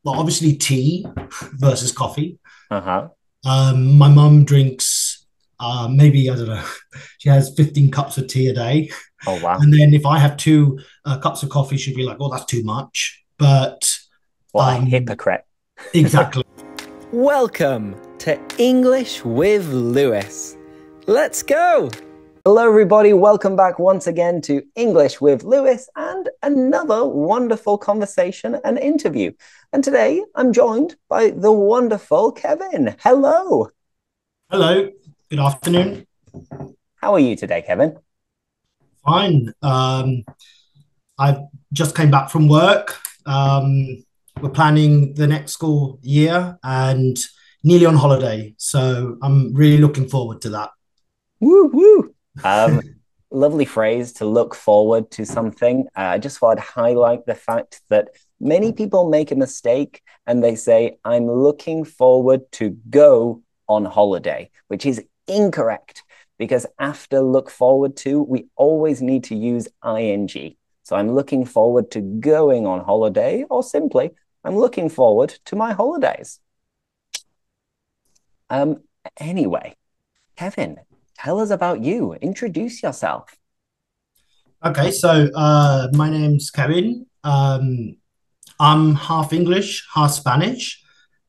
well, obviously tea versus coffee. Uh-huh. My mum drinks maybe, I don't know, she has 15 cups of tea a day. Oh, wow. And then if I have two cups of coffee, she'd be like, oh, that's too much. But What a um, hypocrite. exactly. Welcome to English with Lewis. Let's go! Hello, everybody. Welcome back once again to English with Lewis and another wonderful conversation and interview. And today I'm joined by the wonderful Kevin. Hello. Hello, good afternoon. How are you today, Kevin? Fine. I just came back from work. We're planning the next school year and nearly on holiday. So I'm really looking forward to that. Woo woo. Um, Lovely phrase to look forward to something. I just thought I'd highlight the fact that many people make a mistake and they say, I'm looking forward to go on holiday, which is incorrect because after look forward to, we always need to use ing. So I'm looking forward to going on holiday, or simply, I'm looking forward to my holidays. Um, anyway, Kevin, tell us about you. Introduce yourself. Okay, so my name's Kevin. I'm half English, half Spanish,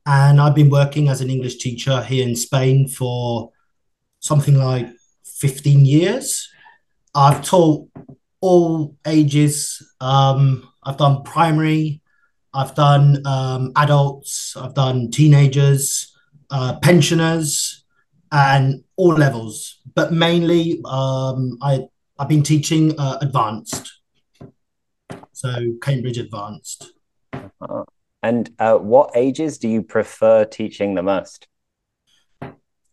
and I've been working as an English teacher here in Spain for something like 15 years. I've taught all ages. I've done primary, I've done adults, I've done teenagers, pensioners, and all levels. But mainly, I've been teaching advanced, so Cambridge Advanced. Uh, and what ages do you prefer teaching the most?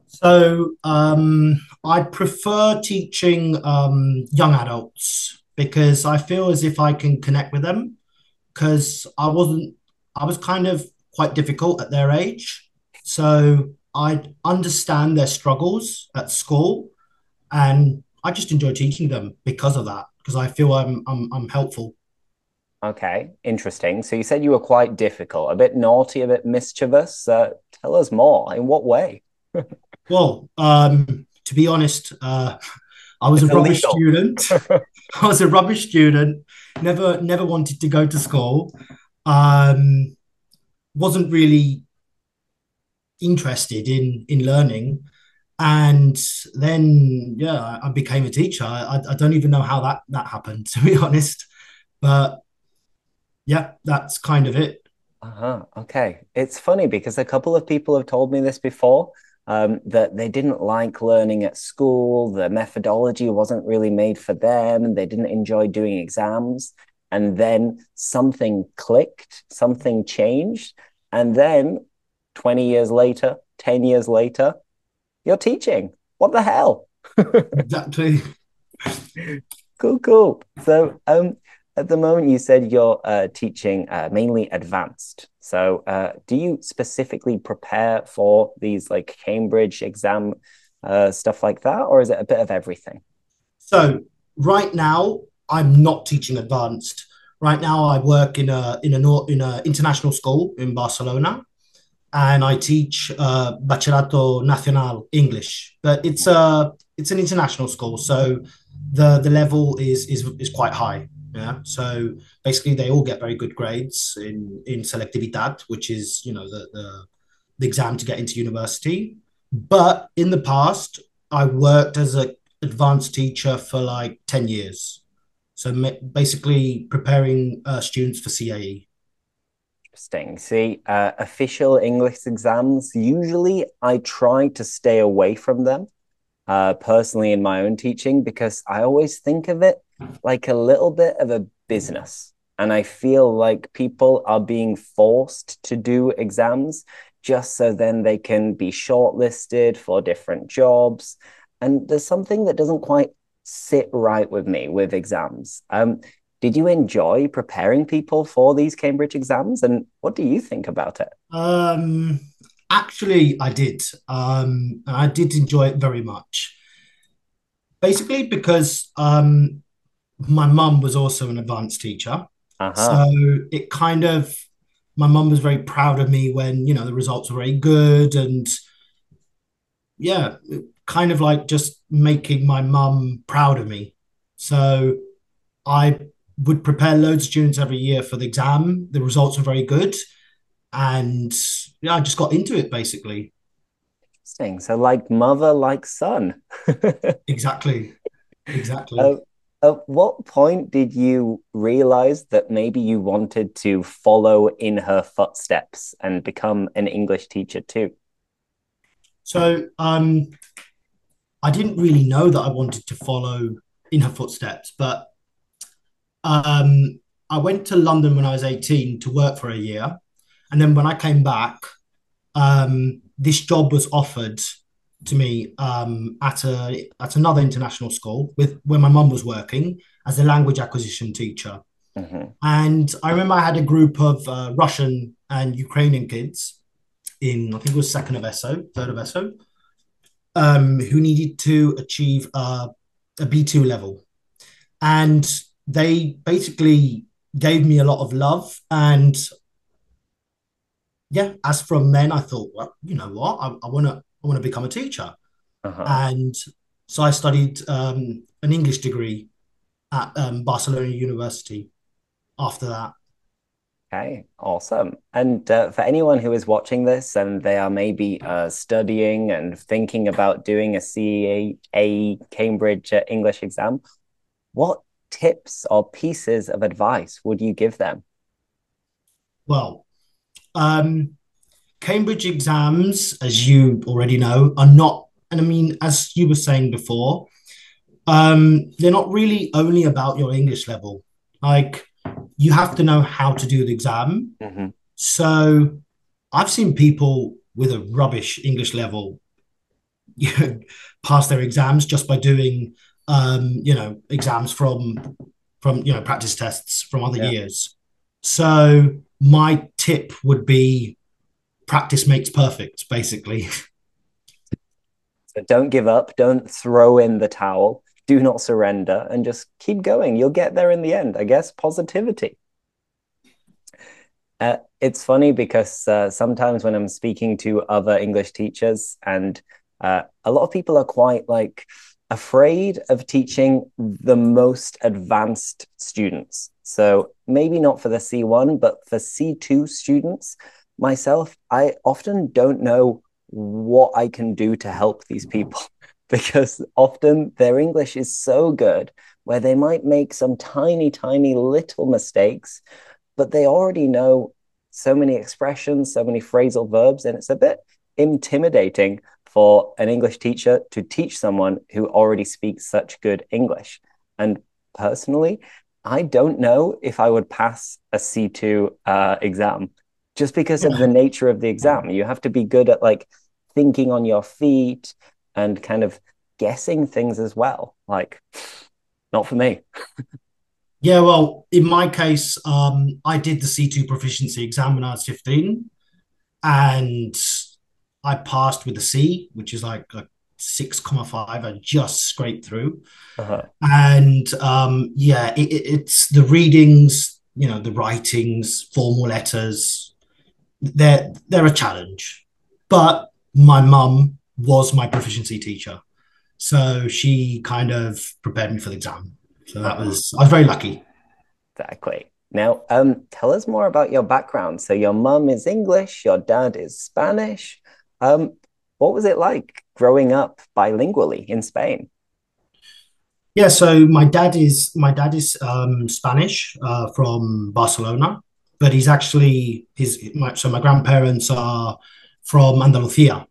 So I prefer teaching young adults because I feel as if I can connect with them because I was kind of quite difficult at their age. So I understand their struggles at school and I just enjoy teaching them because of that, because I feel I'm helpful. Okay, interesting. So you said you were quite difficult, a bit naughty, a bit mischievous. Tell us more. In what way? Well, to be honest, I was a It's rubbish illegal. student. I was a rubbish student. Never wanted to go to school. Um, wasn't really interested in learning. And then, yeah, I became a teacher. I don't even know how that happened, to be honest. But yeah, that's kind of it. Uh-huh. Okay. It's funny because a couple of people have told me this before, that they didn't like learning at school. The methodology wasn't really made for them, and they didn't enjoy doing exams. And then something clicked, something changed. And then 20 years later, 10 years later, you're teaching. What the hell? Exactly. Cool, cool. So, at the moment, you said you're teaching mainly advanced. So, do you specifically prepare for these like Cambridge exam stuff like that, or is it a bit of everything? So right now, I'm not teaching advanced. Right now, I work in a international school in Barcelona, and I teach Bachillerato Nacional English. But it's an international school, so the level is quite high. Yeah. So basically, they all get very good grades in selectividad, which is the exam to get into university. But in the past, I worked as an advanced teacher for like 10 years. So basically, preparing students for CAE. Interesting. See, official English exams, usually I try to stay away from them, personally in my own teaching, because I always think of it like a little bit of a business. And I feel like people are being forced to do exams just so then they can be shortlisted for different jobs. And there's something that doesn't quite sit right with me with exams. Did you enjoy preparing people for these Cambridge exams? And what do you think about it? Um, Actually, I did. And I did enjoy it very much. Basically, because my mum was also an advanced teacher. Uh-huh. So it kind of my mum was very proud of me when, the results were very good. And yeah, kind of like just making my mum proud of me. So I would prepare loads of students every year for the exam. The results were very good. And yeah, I just got into it basically. Interesting. So like mother, like son. Exactly. Uh, Exactly. at what point did you realize that maybe you wanted to follow in her footsteps and become an English teacher too? So I didn't really know that I wanted to follow in her footsteps, but I went to London when I was 18 to work for a year. And then when I came back, this job was offered to me at another international school with where my mum was working as a language acquisition teacher. Mm-hmm. And I remember I had a group of Russian and Ukrainian kids in, I think it was second of SO, third of SO, who needed to achieve a B2 level. And they basically gave me a lot of love. And yeah, as from then, I thought, well, you know what, I want to become a teacher. Uh-huh. And so I studied an English degree at Barcelona University after that. Okay, awesome. And for anyone who is watching this and they are maybe studying and thinking about doing a CEA Cambridge English exam, what tips or pieces of advice would you give them? Well, Cambridge exams, as you already know, are not, and I mean, as you were saying before, they're not really only about your English level. Like, you have to know how to do the exam. Mm-hmm. So I've seen people with a rubbish English level pass their exams just by doing, exams from practice tests from other Yeah. years. So my tip would be practice makes perfect, basically. So don't give up, don't throw in the towel, do not surrender, and just keep going. You'll get there in the end. I guess positivity. It's funny because sometimes when I'm speaking to other English teachers, and a lot of people are quite like afraid of teaching the most advanced students. So maybe not for the C1, but for C2 students, myself, I often don't know what I can do to help these people because often their English is so good where they might make some tiny, tiny little mistakes, but they already know so many expressions, so many phrasal verbs, and it's a bit intimidating for an English teacher to teach someone who already speaks such good English. And personally, I don't know if I would pass a C2 exam just because of the nature of the exam. You have to be good at like thinking on your feet and kind of guessing things as well. Like, not for me. Yeah, well, in my case, I did the C2 proficiency exam when I was 15, and I passed with a C, which is like a 6.5. I just scraped through. Uh-huh. And yeah, it's the readings, the writings, formal letters, they're a challenge. But my mum was my proficiency teacher. So she kind of prepared me for the exam. So Uh-huh. I was very lucky. Exactly. Now, tell us more about your background. So your mum is English, your dad is Spanish. Um, what was it like growing up bilingually in Spain? Yeah, so my dad is Spanish from Barcelona, but he's actually so my grandparents are from Andalusia,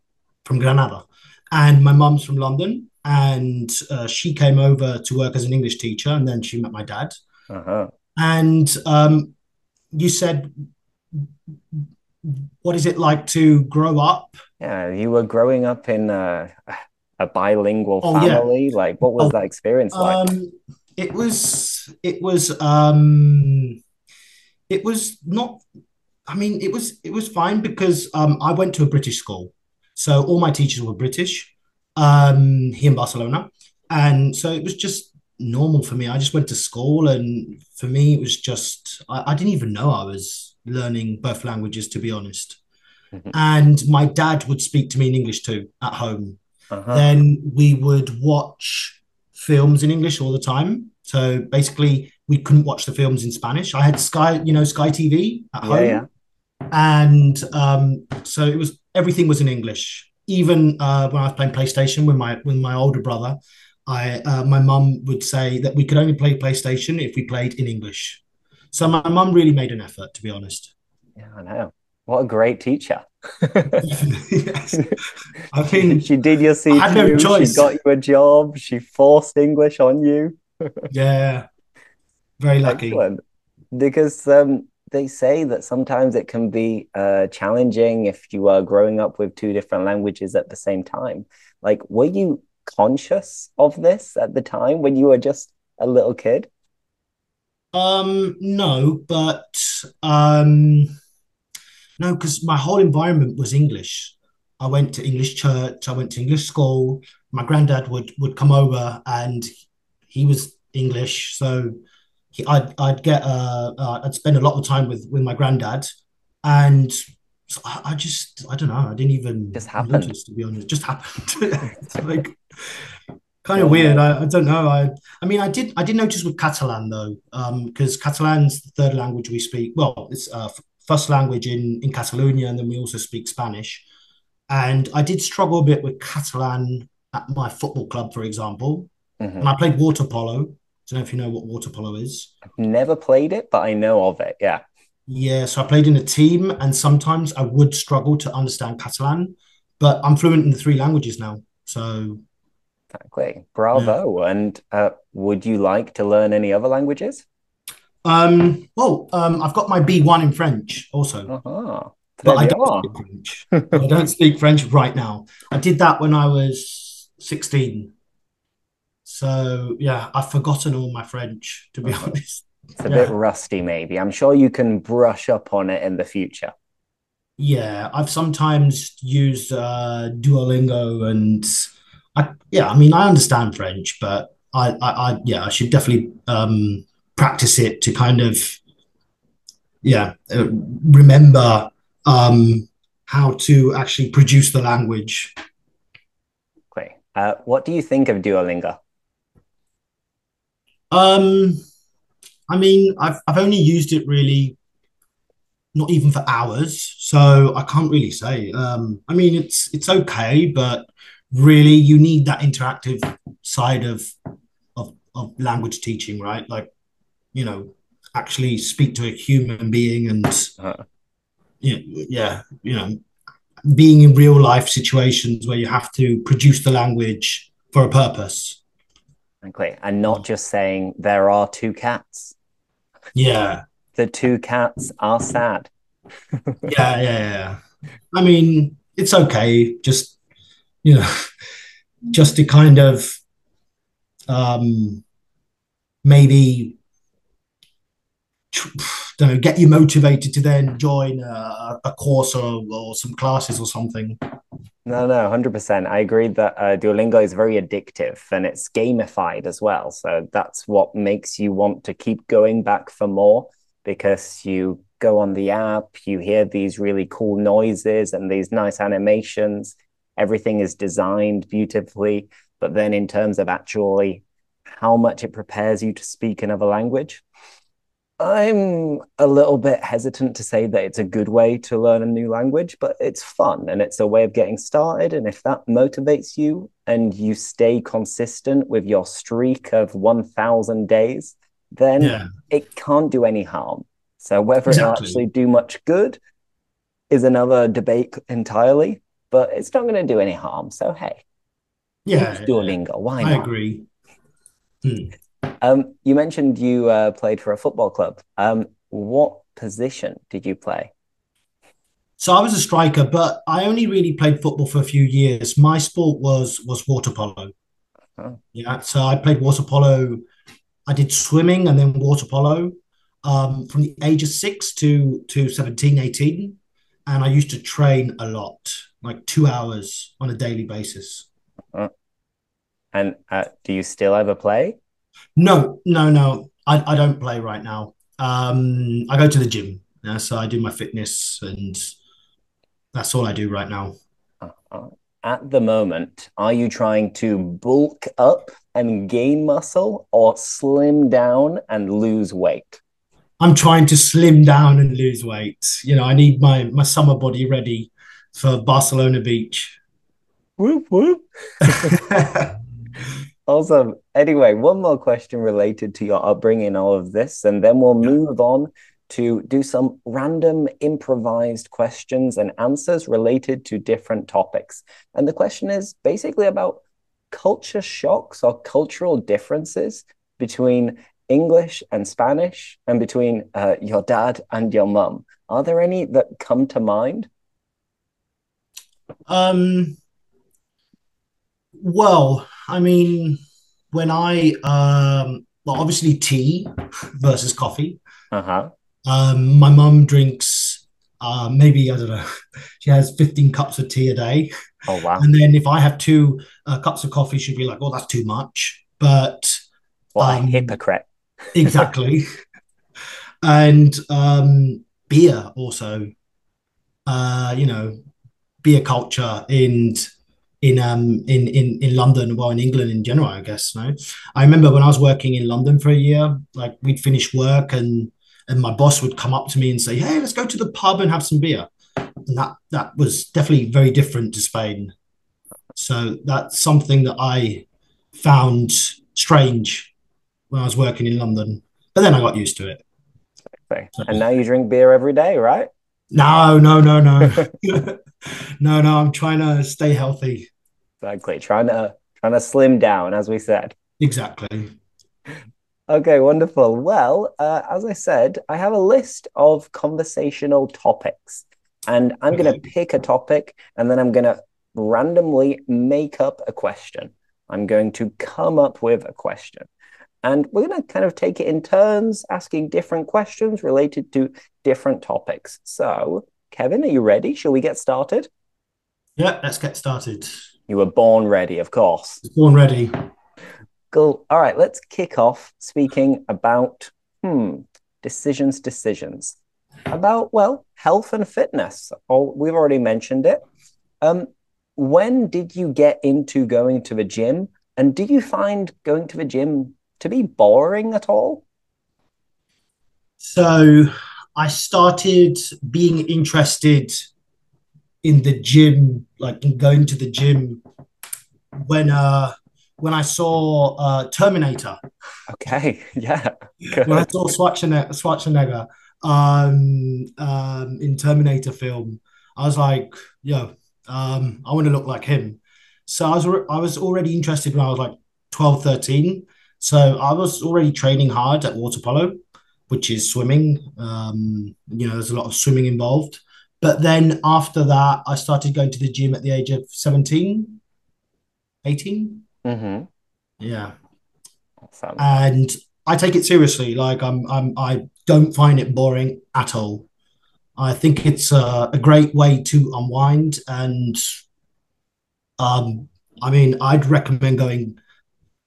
from Granada, and my mum's from London, and she came over to work as an English teacher, and then she met my dad. Uh-huh. And you said, what is it like to grow up? Yeah, you were growing up in a bilingual Oh yeah. family. Like, what was Oh, that experience like? it was not. I mean, it was fine because I went to a British school, so all my teachers were British here in Barcelona, and so it was just normal for me. I just went to school, and for me, it was just I didn't even know I was learning both languages, to be honest. Mhm. And my dad would speak to me in English too at home. Uh-huh. Then we would watch films in English all the time. So basically, we couldn't watch the films in Spanish. I had Sky, Sky TV at Yeah, yeah. home, and so it was everything was in English. Even when I was playing PlayStation with my older brother, my mum would say that we could only play PlayStation if we played in English. So my mum really made an effort, to be honest. Yeah, I know. What a great teacher. Yes. I She mean, she did your I had no C2, she choice. got you a job, she forced English on you. Yeah, very lucky. Excellent. Because they say that sometimes it can be challenging if you are growing up with two different languages at the same time. Like, were you conscious of this at the time when you were just a little kid? No, but um, no, because my whole environment was English. I went to English church, I went to English school. My granddad would come over and he was English, so I'd spend a lot of time with my granddad, and so I don't know, I didn't Just even happened. notice, to be honest. It just happened. It's like kind of Yeah, weird. no. I don't know. I mean I did notice with Catalan though, because Catalan's the third language we speak. Well, it's first language in Catalonia, and then we also speak Spanish. And I did struggle a bit with Catalan at my football club, for example. And Mhm. I played water polo. Don't know if you know what water polo is. Never played it, but I know of it. Yeah, Yeah, so I played in a team, and sometimes I would struggle to understand Catalan, but I'm fluent in the three languages now. So exactly. yeah. Bravo. And would you like to learn any other languages? I've got my B1 in French also, Uh-huh. but Très I bien. don't speak French. I don't speak French right now. I did that when I was 16. So yeah, I've forgotten all my French, to be Uh-huh. honest. It's a bit Yeah. rusty, maybe. I'm sure you can brush up on it in the future. Yeah, I've sometimes used Duolingo, and I mean, I understand French, but yeah, I should definitely practice it to kind of, yeah, remember how to actually produce the language. Okay. What do you think of Duolingo? Um, I mean, I've only used it really not even for hours, so I can't really say. I mean, it's okay, but really, you need that interactive side of language teaching, right? Like, you know, actually speak to a human being, and Uh, yeah, being in real life situations where you have to produce the language for a purpose. okay. And not just saying there are two cats. Yeah, The two cats are sad. yeah. I mean, it's okay. Just you know, just to kind of um, maybe don't know, get you motivated to then join a course or some classes or something. No, no, 100%. I agree that Duolingo is very addictive and it's gamified as well. So that's what makes you want to keep going back for more because you go on the app, you hear these really cool noises and these nice animations. Everything is designed beautifully. But then, in terms of actually how much it prepares you to speak another language, I'm a little bit hesitant to say that it's a good way to learn a new language, but it's fun and it's a way of getting started. And if that motivates you and you stay consistent with your streak of 1,000 days, then Yeah, it can't do any harm. So whether it'll actually exactly. do much good is another debate entirely, but it's not going to do any harm. So hey, teach Yeah, Duolingo. Why I not? agree. Hmm. You mentioned you played for a football club. What position did you play? So I was a striker, but I only really played football for a few years. My sport was water polo. Oh, Yeah, so I played water polo. I did swimming and then water polo from the age of 6 to 17, 18. And I used to train a lot, like 2 hours on a daily basis. oh. And do you still ever play? No. I don't play right now. I go to the gym. Yeah, so I do my fitness, and that's all I do right now. Uh, At the moment, are you trying to bulk up and gain muscle or slim down and lose weight? I'm trying to slim down and lose weight. I need my summer body ready for Barcelona Beach. Whoop, whoop. Awesome. Anyway, one more question related to your upbringing, all of this, and then we'll move on to do some random improvised questions and answers related to different topics. And the question is basically about culture shocks or cultural differences between English and Spanish and between your dad and your mum. Are there any that come to mind? Well, I mean, when well, obviously tea versus coffee. Uh-huh. My mum drinks maybe, I don't know, she has 15 cups of tea a day. Oh, wow. And then if I have two cups of coffee, she'd be like, oh, that's too much. But What a hypocrite. exactly. And beer also, beer culture in London, well, in England in general, I guess. No, I remember when I was working in London for a year, like we'd finish work and my boss would come up to me and say, "Hey, let's go to the pub and have some beer." And that was definitely very different to Spain. So that's something that I found strange when I was working in London, but then I got used to it. So, And now you drink beer every day, right? no, no, no, no, no, no. I'm trying to stay healthy. Exactly. Trying to slim down, as we said. Exactly. Okay, wonderful. Well, as I said, I have a list of conversational topics, and I'm going to Okay. pick a topic and then I'm going to randomly make up a question. I'm going to come up with a question. And we're going to kind of take it in turns, asking different questions related to different topics. So, Kevin, are you ready? Shall we get started? Yeah, let's get started. You were born ready, of course. Born ready. Cool. All right, let's kick off speaking about decisions. About, well, health and fitness. Oh, we've already mentioned it. Um, when did you get into going to the gym? And do you find going to the gym to be boring at all? So I started being interested in the gym, like in going to the gym when uh when I saw Terminator. Okay, yeah, When I good. saw Schwarzenegger in Terminator film, I was like, yo, I want to look like him. So I was already interested when I was like 12, 13. So I was already training hard at water polo, which is swimming. There's a lot of swimming involved. But then after that, I started going to the gym at the age of 17, 18. Mm-hmm. Yeah. Awesome. And I take it seriously. Like I don't find it boring at all. I think it's a great way to unwind, and um, I mean, I'd recommend going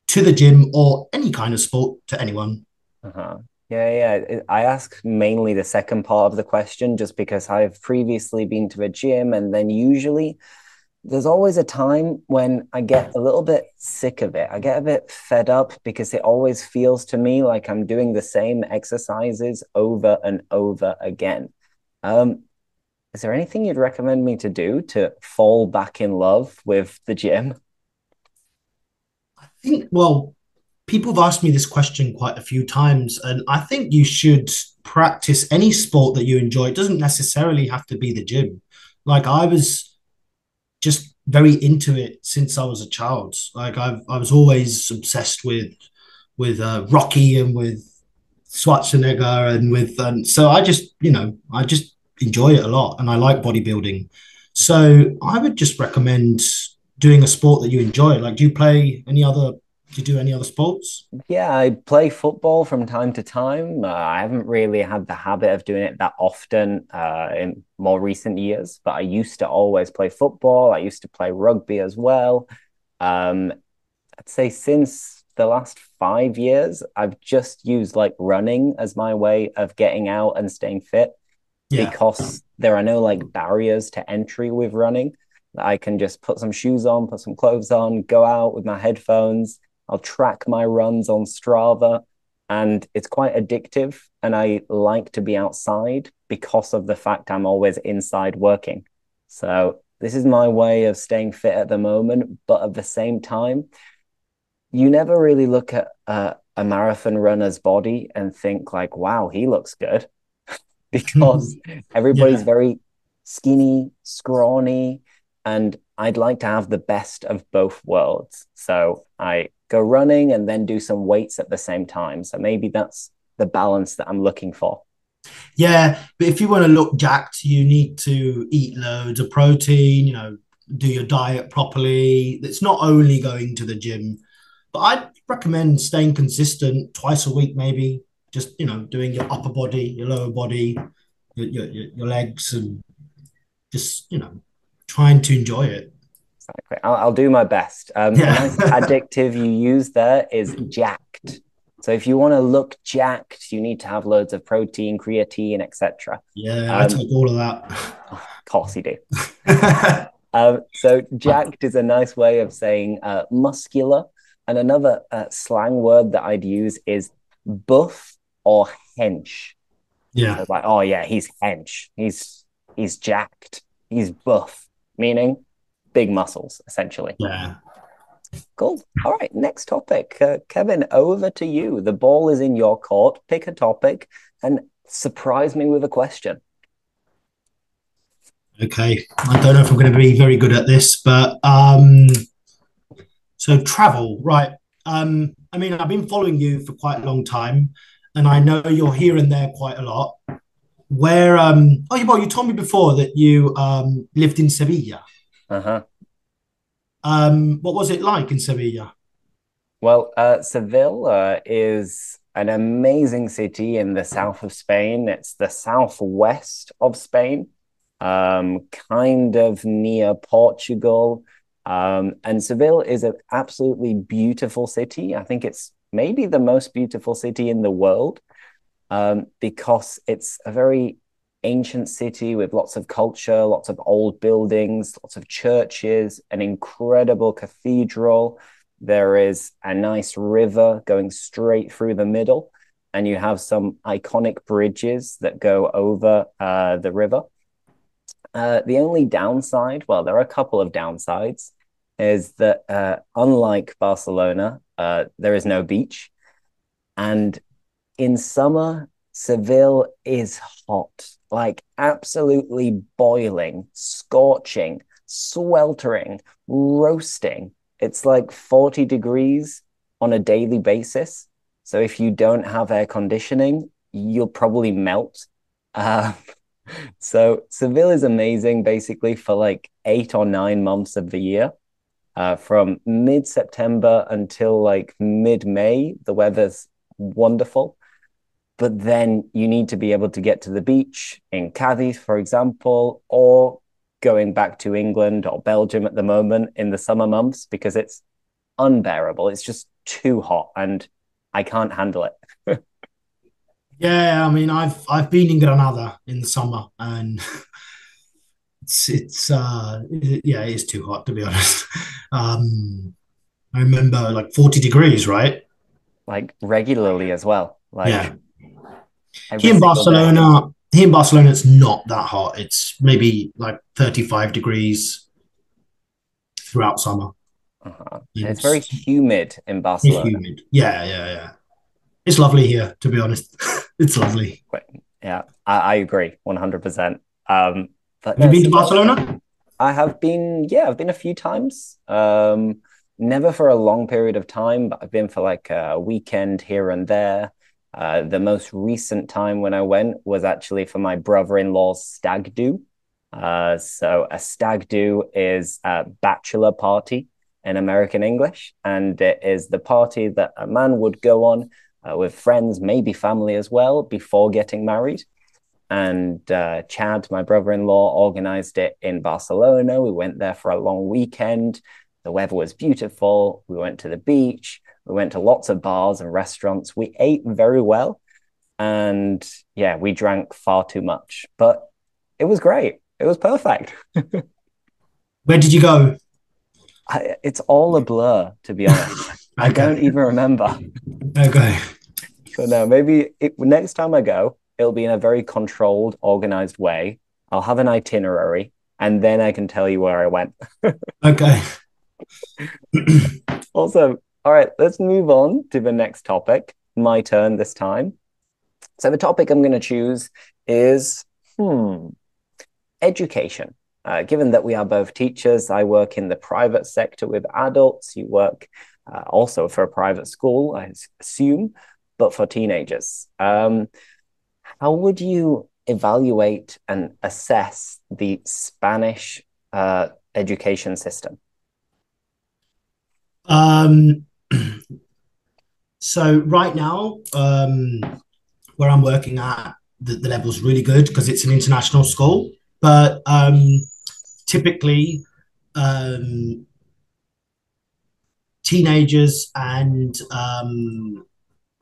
to the gym or any kind of sport to anyone. Uh-huh. Yeah. I ask mainly the second part of the question just because I've previously been to a gym, and then usually there's always a time when I get a little bit sick of it. I get a bit fed up because it always feels to me like I'm doing the same exercises over and over again. Um, is there anything you'd recommend me to do to fall back in love with the gym? I think, well, people have asked me this question quite a few times, and I think you should practice any sport that you enjoy. It doesn't necessarily have to be the gym. Like I was just very into it since I was a child. Like I was always obsessed with Rocky and with Schwarzenegger and so I just enjoy it a lot, and I like bodybuilding. So I would just recommend doing a sport that you enjoy. Like, do you do any other sports? Yeah, I play football from time to time. I haven't really had the habit of doing it that often in more recent years, but I used to always play football. I used to play rugby as well. Um, I'd say since the last 5 years, I've just used like running as my way of getting out and staying fit. Yeah. because there are no like barriers to entry with running. I can just put some shoes on, put some clothes on, go out with my headphones. I'll track my runs on Strava, and it's quite addictive. And I like to be outside because of the fact I'm always inside working. So this is my way of staying fit at the moment. But at the same time, you never really look at a marathon runner's body and think like, wow, he looks good, because everybody's Yeah. very skinny, scrawny, and I'd like to have the best of both worlds. So I go running and then do some weights at the same time. So maybe that's the balance that I'm looking for. Yeah, but if you want to look jacked, you need to eat loads of protein, do your diet properly. It's not only going to the gym, but I'd recommend staying consistent twice a week, maybe just, doing your upper body, your lower body, your legs, and just, trying to enjoy it. Exactly. I'll do my best. A nice Yeah. adjective you use there is jacked. So if you want to look jacked, you need to have loads of protein, creatine, etc. Yeah, I take all of Of course you do. that. So jacked is a nice way of saying muscular. And another slang word that I'd use is buff or hench. Yeah. So like, oh yeah, he's hench. He's jacked. He's buff, meaning big muscles, essentially. Yeah. Cool. All right, next topic. Kevin, over to you. The ball is in your court. Pick a topic and surprise me with a question. Okay. I don't know if I'm going to be very good at this, but so travel, right? I mean, I've been following you for quite a long time, and I know you're here and there quite a lot. Where well, you told me before that you lived in Sevilla. Uh-huh. What was it like in Sevilla? Well, Seville is an amazing city in the south of Spain. It's the southwest of Spain, kind of near Portugal. And Seville is an absolutely beautiful city. I think it's maybe the most beautiful city in the world, because it's a very ancient city with lots of culture, lots of old buildings, lots of churches, an incredible cathedral. There is a nice river going straight through the middle, and you have some iconic bridges that go over the river. The only downside, well, there are a couple of downsides, is that unlike Barcelona, there is no beach. And in summer, Seville is hot, like absolutely boiling, scorching, sweltering, roasting. It's like 40 degrees on a daily basis. So if you don't have air conditioning, you'll probably melt. So Seville is amazing basically for like 8 or 9 months of the year. From mid-September until like mid-May, the weather's wonderful. But then you need to be able to get to the beach in Cadiz, for example, or going back to England or Belgium at the moment in the summer months, because it's unbearable. It's just too hot and I can't handle it. Yeah, I mean, I've been in Granada in the summer, and yeah, it is too hot to be honest. I remember like 40 degrees, right? Like regularly as well. Like Yeah. every Here in single day. Barcelona, it's not that hot. It's maybe like 35 degrees throughout summer. Uh-huh. And it's very It's, humid in it's Barcelona. humid. Yeah, yeah, yeah. It's lovely here, to be honest. It's lovely. But yeah, I agree 100%. But Have you no, been to Seville, Barcelona? I have been, yeah, I've been a few times. Never for a long period of time, but I've been for like a weekend here and there. The most recent time when I went was actually for my brother-in-law's stag do. So a stag do is a bachelor party in American English, and it is the party that a man would go on with friends, maybe family as well, before getting married. And Chad, my brother-in-law, organized it in Barcelona. We went there for a long weekend. The weather was beautiful. We went to the beach. We went to lots of bars and restaurants. We ate very well. And yeah, we drank far too much, but it was great. It was perfect. Where did you go? It's all a blur, to be honest. I don't even remember. Okay. But no, maybe next time I go, it'll be in a very controlled, organized way. I'll have an itinerary, and then I can tell you where I went. Okay. Awesome. All right, let's move on to the next topic. My turn this time. So the topic I'm going to choose is education. Given that we are both teachers, I work in the private sector with adults. You work also for a private school, I assume, but for teenagers. How would you evaluate and assess the Spanish education system? So right now, where I'm working at, the level's really good because it's an international school. But typically, teenagers and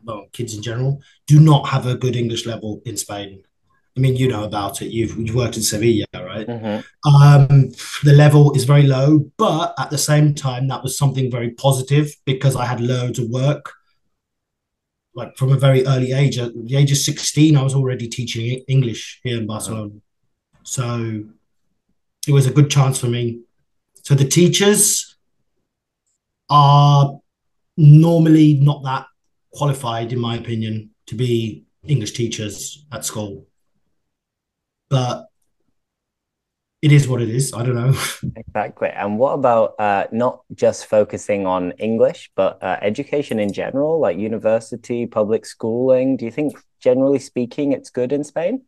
well, kids in general do not have a good English level in Spain. I mean, you know about it. You've worked in Sevilla, right? The level is very low, but at the same time, that was something very positive because I had loads of work. Like from a very early age, at the age of 16, I was already teaching English here in Barcelona. So it was a good chance for me. So the teachers are normally not that qualified, in my opinion, to be English teachers at school. But it is what it is. I don't know. Exactly. And what about not just focusing on English, but education in general, like university, public schooling? Do you think, generally speaking, it's good in Spain?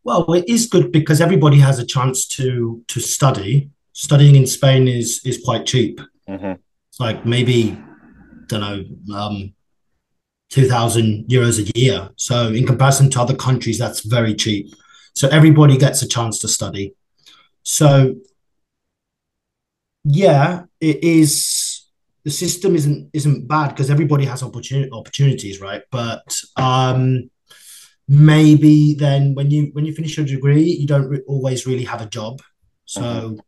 Well, it is good because everybody has a chance to study. Studying in Spain is quite cheap. It's like maybe, don't know, 2,000 euros a year. So in comparison to other countries, that's very cheap. So everybody gets a chance to study. So yeah, it is. The system isn't bad because everybody has opportunities, right? But maybe then when you finish your degree, you don't always really have a job. So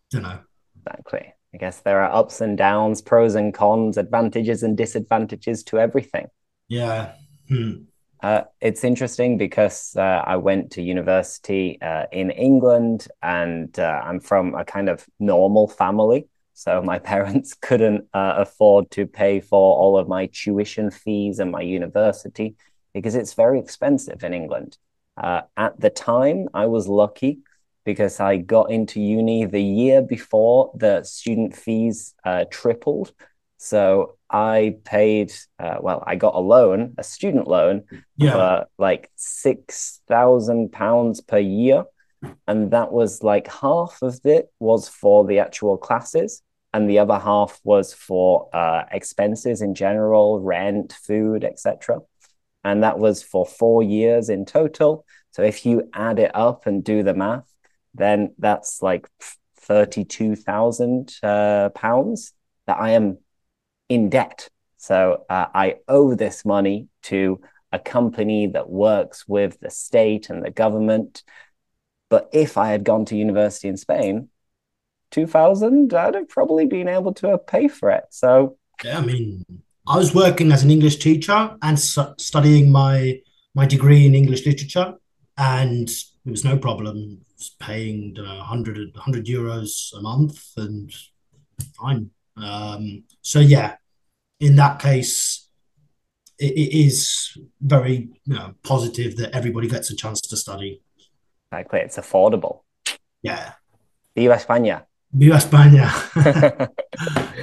don't know. Exactly. I guess there are ups and downs, pros and cons, advantages and disadvantages to everything. Yeah. It's interesting because I went to university in England, and I'm from a kind of normal family. So my parents couldn't afford to pay for all of my tuition fees and my university because it's very expensive in England. At the time, I was lucky because I got into uni the year before the student fees tripled. So I paid, I got a loan, a student loan, for like £6,000 per year. And that was like half of it was for the actual classes, and the other half was for expenses in general, rent, food, etc. And that was for 4 years in total. So if you add it up and do the math, then that's like £32,000 that I am in debt. So I owe this money to a company that works with the state and the government. But if I had gone to university in Spain, 2000, I'd have probably been able to pay for it. So yeah, I mean, I was working as an English teacher and studying my degree in English literature, and it was no problem. I was paying 100 euros a month and fine. So yeah, in that case, it is very positive that everybody gets a chance to study. Exactly, it's affordable. Yeah. Viva España. Viva España.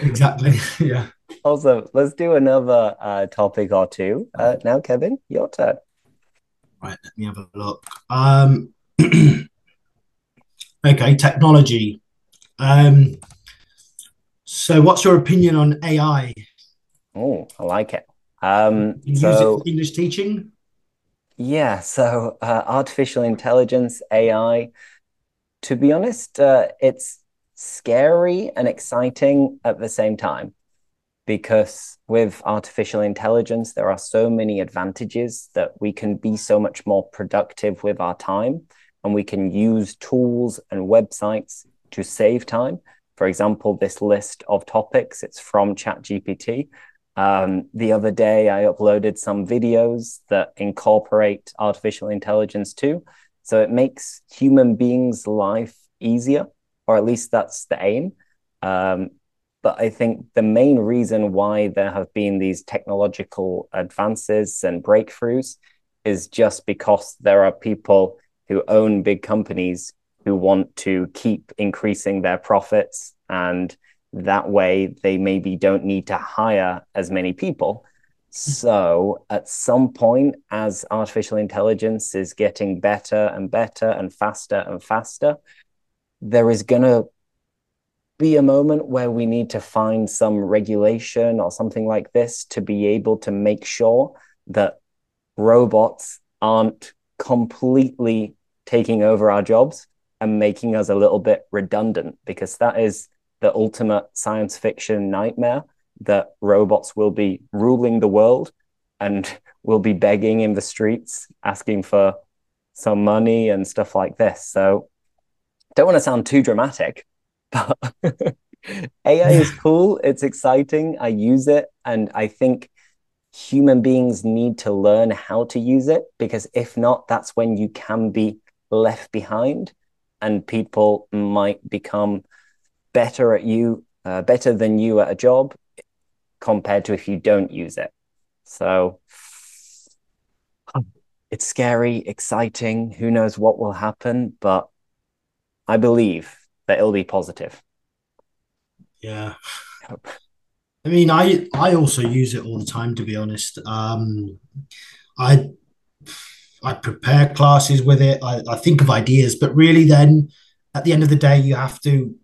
Exactly. Yeah. Also, let's do another topic or two. Now, Kevin, your turn. Right, let me have a look. Okay, technology. So what's your opinion on AI? Oh, I like it. You use it for English teaching? Yeah, so artificial intelligence, AI, to be honest, it's scary and exciting at the same time. because with artificial intelligence, there are so many advantages that we can be so much more productive with our time, and we can use tools and websites to save time. For example, this list of topics, it's from ChatGPT. The other day, I uploaded some videos that incorporate artificial intelligence too. So it makes human beings' life easier, or at least that's the aim. But I think the main reason why there have been these technological advances and breakthroughs is just because there are people who own big companies who want to keep increasing their profits, and that way they maybe don't need to hire as many people. So at some point, as artificial intelligence is getting better and better and faster, there is going to be a moment where we need to find some regulation or something like this to be able to make sure that robots aren't completely taking over our jobs and making us a little bit redundant, because that is the ultimate science fiction nightmare, that robots will be ruling the world and will be begging in the streets, asking for some money and stuff like this. So don't want to sound too dramatic, but AI is cool. It's exciting. I use it. And I think human beings need to learn how to use it, because if not, that's when you can be left behind and people might become better than you at a job compared to if you don't use it. So it's scary, exciting. Who knows what will happen, but I believe that it'll be positive. Yeah. I mean, I also use it all the time, to be honest. I prepare classes with it. I think of ideas, but really then at the end of the day, you have to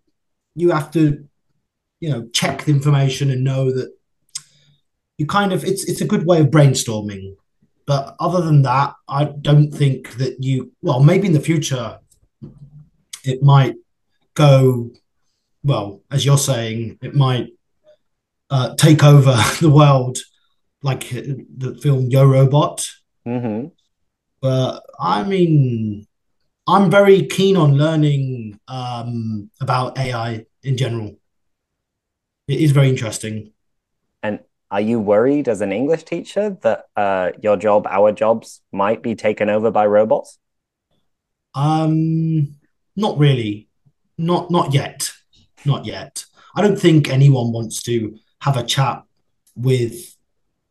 check the information and know that it's a good way of brainstorming. But other than that, I don't think that maybe in the future it might go, well, as you're saying, it might take over the world, like the film Yo Robot. Mm-hmm. But I mean, I'm very keen on learning about AI in general. It is very interesting. And are you worried as an English teacher that our jobs might be taken over by robots? Not really. Not yet. Not yet. I don't think anyone wants to have a chat with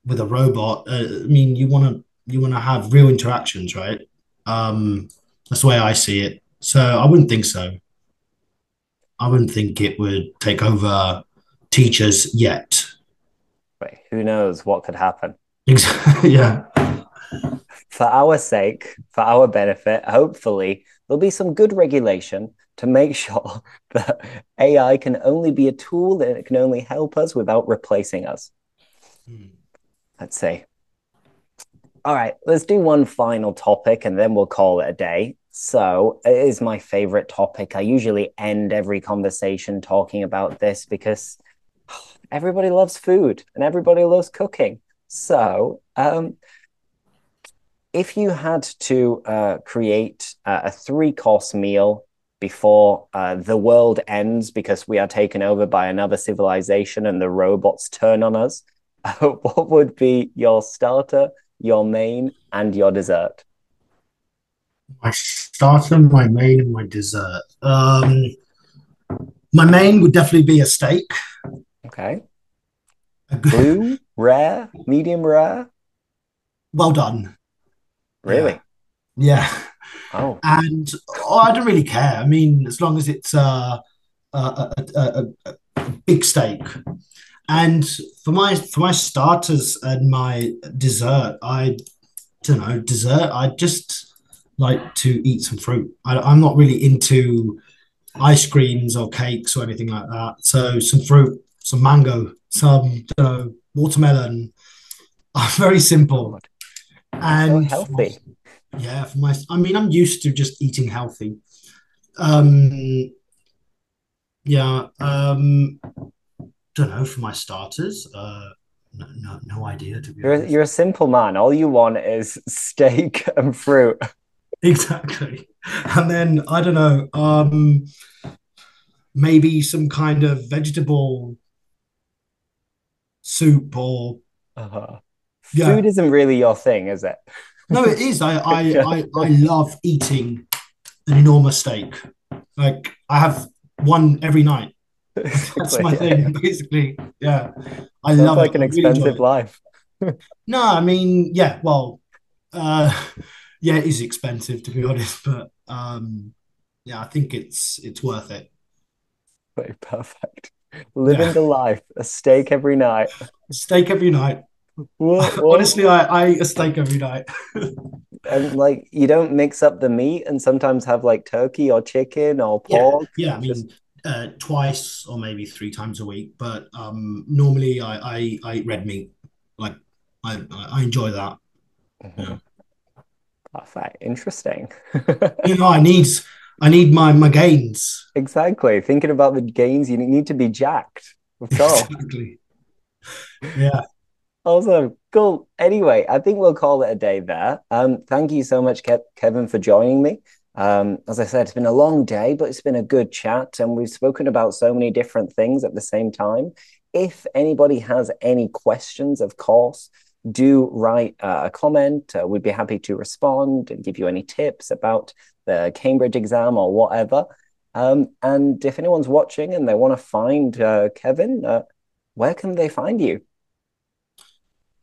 a robot. I mean, you want to have real interactions, right? That's the way I see it. So I wouldn't think so. I wouldn't think it would take over teachers yet. But who knows what could happen? Yeah. For our sake, for our benefit, hopefully there'll be some good regulation to make sure that AI can only be a tool, that it can only help us without replacing us. Let's see. All right, let's do one final topic and then we'll call it a day. So it is my favorite topic. I usually end every conversation talking about this because everybody loves food and everybody loves cooking. So if you had to create a 3-course meal before the world ends because we are taken over by another civilization and the robots turn on us, what would be your starter, your main, and your dessert? My starter, my main, and my dessert. My main would definitely be a steak. Okay. Blue, rare, medium rare? Well done. Really? Yeah. Oh. And I don't really care. I mean, as long as it's a big steak. And for my starters and my dessert, I don't know, dessert. I just like to eat some fruit. I'm not really into ice creams or cakes or anything like that. So some fruit, some mango, some watermelon. Very simple. So healthy. I mean, I'm used to just eating healthy. Yeah. don't know, for my starters. No idea, to be You're honest. a simple man. All you want is steak and fruit. Exactly. And then I don't know, maybe some kind of vegetable soup or Uh-huh. Food yeah. isn't really your thing, is it? No, it is. I love eating an enormous steak. Like I have one every night. That's Exactly. my Yeah. thing, basically. Yeah. I Sounds love it. like an I really enjoy expensive it. life. No, I mean, yeah, well, uh yeah, it is expensive to be honest, but yeah, I think it's worth it. Very perfect. Yeah. Living the life, a steak every night. Steak every night. Honestly, What? I eat a steak every night. And like you don't mix up the meat and sometimes have like turkey or chicken or Yeah, pork. yeah. I Just mean, twice or maybe three times a week, but normally I eat red meat. Like I enjoy that. Yeah. Mhm. Perfect. Interesting. You know, I need my gains. Exactly. Thinking about the gains, you need to be jacked. Of course. Exactly. Yeah. Awesome. Cool. Anyway, I think we'll call it a day there. Thank you so much, Kevin, for joining me. As I said, it's been a long day, but it's been a good chat, and we've spoken about so many different things at the same time. If anybody has any questions, of course, do write a comment. We'd be happy to respond and give you any tips about the Cambridge exam or whatever. And if anyone's watching and they want to find Kevin, where can they find you?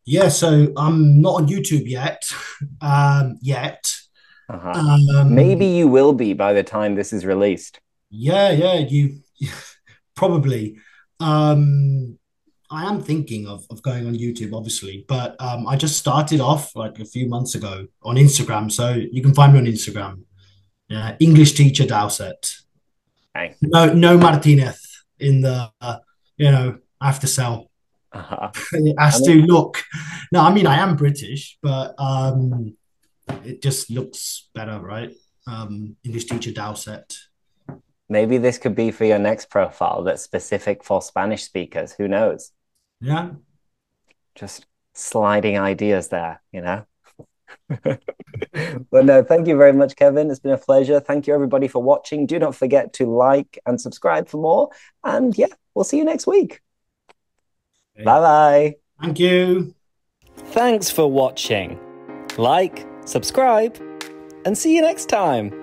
Yeah, so I'm not on YouTube yet. Yet. Uh-huh. Maybe Um, you will be by the time this is released. yeah, you probably. Um, I am thinking of going on YouTube, obviously, but I just started off like a few months ago on Instagram, so you can find me on Instagram. Yeah, English teacher Dowsett. Okay. No Martinez in the I have to sell. Uh-huh. It I has to mean, look. No, I mean I am British, but it just looks better, right? English teacher Dowsett. maybe this could be for your next profile that's specific for Spanish speakers. Who knows? Yeah. Just sliding ideas there, you know? But no, thank you very much, Kevin. It's been a pleasure. Thank you, everybody, for watching. Do not forget to like and subscribe for more. And yeah, we'll see you next week. Okay. Bye bye. Thank you. Thanks for watching. Like, subscribe, and see you next time.